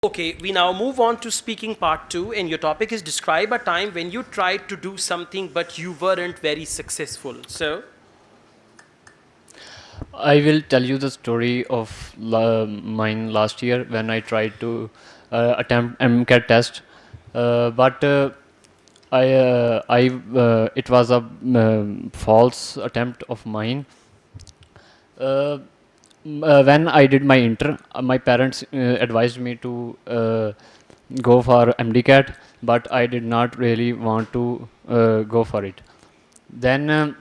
Okay, we now move on to speaking part 2, and your topic is describe a time when you tried to do something but you weren't very successful. So, I will tell you the story of mine last year when I tried to attempt MCAT test, but it was a false attempt of mine. Uh, when I did my inter, my parents advised me to go for MDCAT, but I did not really want to go for it. Then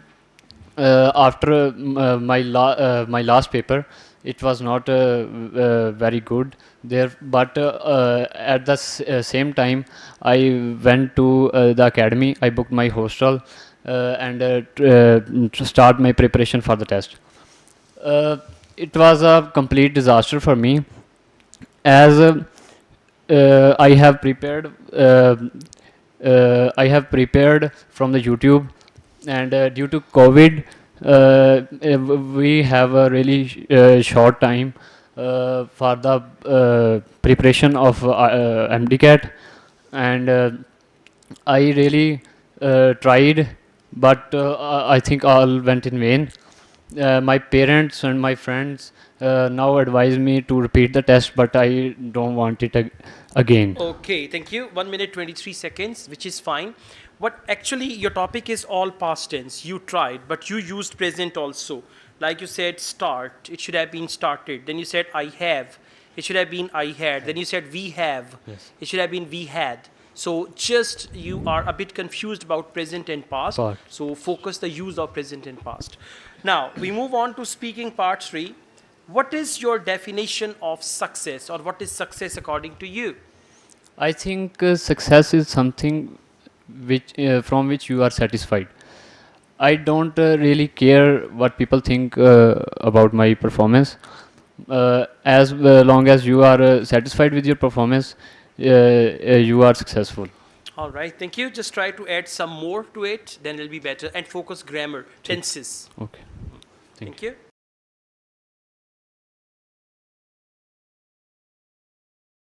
after my last paper, it was not very good there. But at the same time, I went to the academy. I booked my hostel and to start my preparation for the test. Uh, it was a complete disaster for me, as I have prepared from the YouTube, and due to COVID, we have a really short time for the preparation of MDCAT, and I really tried, but I think all went in vain. My parents and my friends now advise me to repeat the test, but I don't want it again. okay, thank you. 1 minute 23 seconds, which is fine. What actually your topic is all past tense. You tried, but you used present also. Like you said, start. It should have been started. Then you said, I have. It should have been, I had. Then you said, we have. Yes. It should have been, we had. So just you are a bit confused about present and past. Part. So focus the use of present and past. Now we move on to speaking part 3. What is your definition of success, or what is success according to you? I think success is something from which you are satisfied. I don't really care what people think about my performance. As long as you are satisfied with your performance, you are successful. All right, thank you. Just try to add some more to it, then it'll be better. And focus grammar, ठीक. tenses. Okay. Thank Thank you. you.